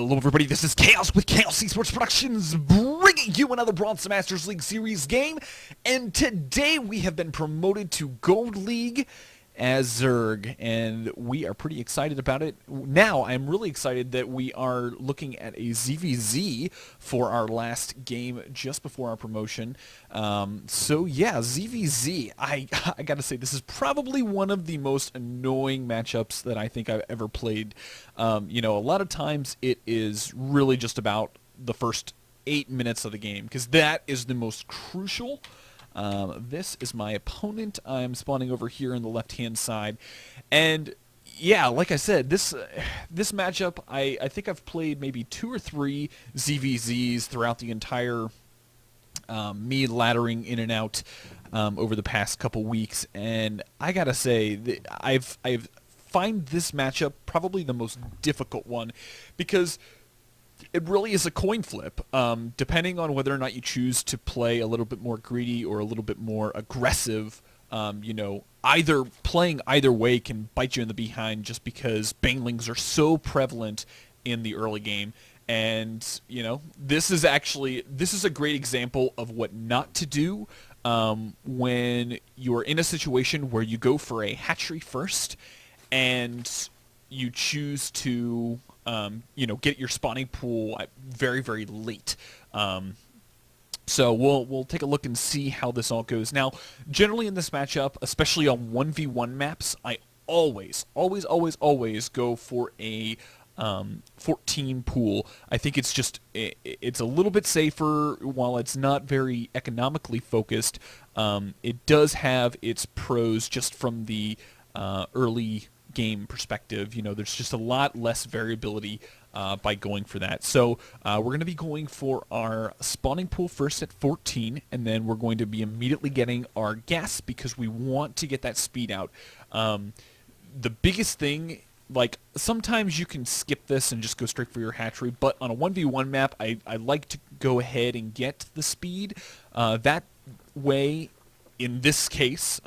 Hello everybody, this is Chaos with Chaos Esports Productions, bringing you another Bronze Masters League Series game, and today we have been promoted to Gold League as Zerg, and we are pretty excited about it. Now, I'm really excited that we are looking at a ZvZ for our last game just before our promotion. So yeah, ZvZ, I gotta say, this is probably one of the most annoying matchups that I think I've ever played. You know, a lot of times it is really just about the first 8 minutes of the game, because that is the most crucial. This is my opponent. I'm spawning over here on the left-hand side. And yeah, like I said, this matchup, I think I've played maybe 2 or 3 ZvZs throughout the entire me laddering in and out over the past couple weeks. And I gotta say, I've find this matchup probably the most difficult one, because it really is a coin flip, depending on whether or not you choose to play a little bit more greedy or a little bit more aggressive. You know, playing either way can bite you in the behind, just because banelings are so prevalent in the early game. And, you know, this is a great example of what not to do when you're in a situation where you go for a hatchery first and you choose to you know, get your spawning pool very, very late. So we'll take a look and see how this all goes. Now, generally in this matchup, especially on 1v1 maps, I always go for a 14 pool. I think it's just, it's a little bit safer. While it's not very economically focused, it does have its pros just from the early game perspective. You know, there's just a lot less variability by going for that. So we're going to be going for our spawning pool first at 14, and then we're going to be immediately getting our gas, because we want to get that speed out. The biggest thing, like, sometimes you can skip this and just go straight for your hatchery, but on a 1v1 map, I like to go ahead and get the speed. That way, in this case,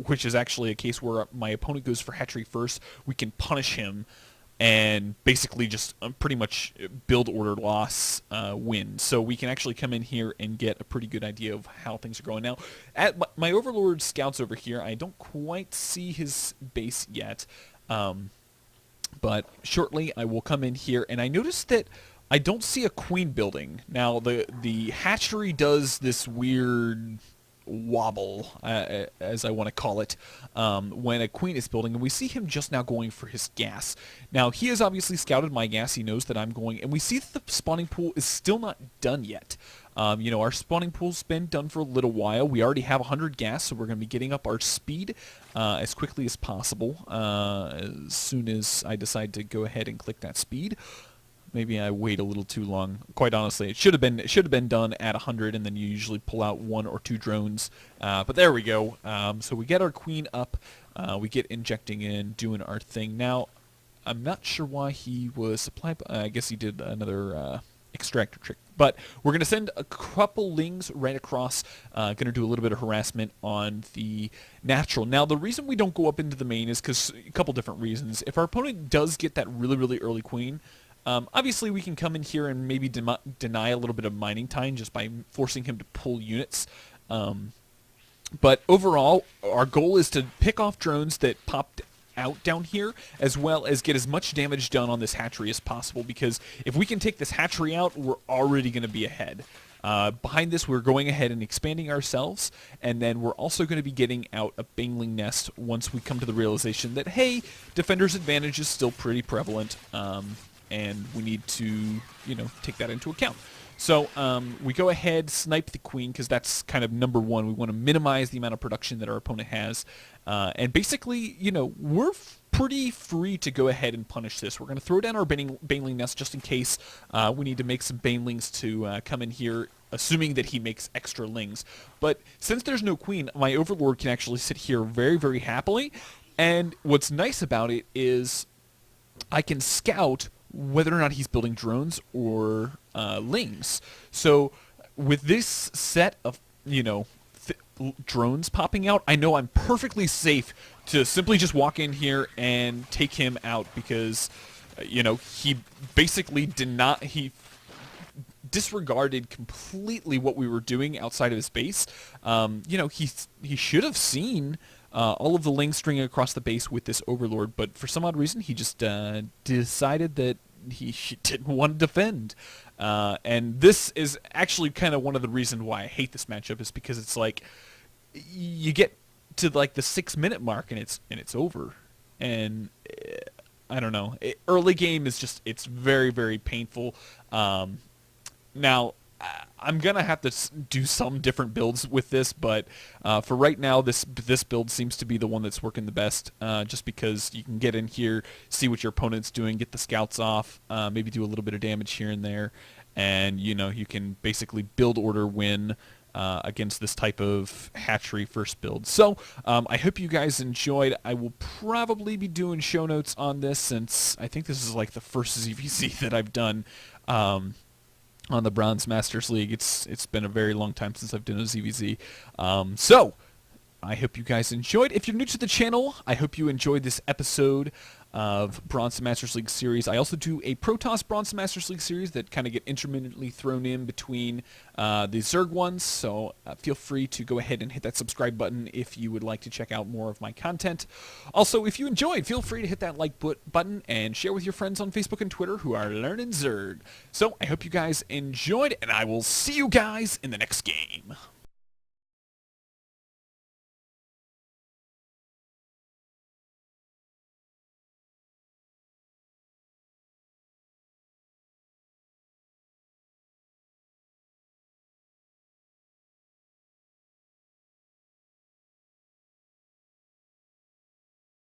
which is actually a case where my opponent goes for hatchery first, we can punish him and basically just pretty much build order loss win. So we can actually come in here and get a pretty good idea of how things are going. Now, at my Overlord scouts over here, I don't quite see his base yet, but shortly I will come in here, and I noticed that I don't see a queen building. Now, the hatchery does this weird wobble, as I want to call it, when a queen is building, and we see him just now going for his gas. Now, he has obviously scouted my gas. He knows that I'm going, and we see that the spawning pool is still not done yet. You know, our spawning pool's been done for a little while. We already have 100 gas, so we're going to be getting up our speed as quickly as possible, as soon as I decide to go ahead and click that speed. Maybe I wait a little too long. Quite honestly, it should have been done at 100, and then you usually pull out 1 or 2 drones. But there we go. So we get our queen up. We get injecting in, doing our thing. Now, I'm not sure why he was supplied. I guess he did another extractor trick. But we're going to send a couple lings right across. Going to do a little bit of harassment on the natural. Now, the reason we don't go up into the main is because a couple different reasons. If our opponent does get that really, really early queen, obviously, we can come in here and maybe deny a little bit of mining time just by forcing him to pull units. But overall, our goal is to pick off drones that popped out down here, as well as get as much damage done on this hatchery as possible, because if we can take this hatchery out, we're already going to be ahead. Behind this, we're going ahead and expanding ourselves, and then we're also going to be getting out a baneling nest once we come to the realization that, hey, defender's advantage is still pretty prevalent. And we need to, you know, take that into account. So we go ahead, snipe the queen, because that's kind of number one. We want to minimize the amount of production that our opponent has. And basically, you know, we're pretty free to go ahead and punish this. We're going to throw down our baneling nest just in case we need to make some banelings to come in here, assuming that he makes extra lings. But since there's no queen, my Overlord can actually sit here very, very happily. And what's nice about it is I can scout whether or not he's building drones or lings. So with this set of, you know, drones popping out, I know I'm perfectly safe to simply just walk in here and take him out, because he basically he disregarded completely what we were doing outside of his base. He should have seen all of the lings stringing across the base with this Overlord, but for some odd reason, he just decided that he didn't want to defend. And this is actually kind of one of the reasons why I hate this matchup, is because it's like you get to like the 6-minute mark and it's over. And I don't know. Early game is just, it's very, very painful. Now, I'm going to have to do some different builds with this, but for right now, this build seems to be the one that's working the best, just because you can get in here, see what your opponent's doing, get the scouts off, maybe do a little bit of damage here and there, and, you can basically build order win against this type of hatchery first build. So I hope you guys enjoyed. I will probably be doing show notes on this, since I think this is like the first ZvZ that I've done on the Bronze Masters League. It's been a very long time since I've done a ZvZ. So I hope you guys enjoyed. If you're new to the channel, I hope you enjoyed this episode of Bronze Masters League series. I also do a Protoss Bronze Masters League series that kind of get intermittently thrown in between the Zerg ones, so feel free to go ahead and hit that subscribe button if you would like to check out more of my content. Also, if you enjoyed, feel free to hit that like button and share with your friends on Facebook and Twitter who are learning Zerg. So I hope you guys enjoyed, and I will see you guys in the next game.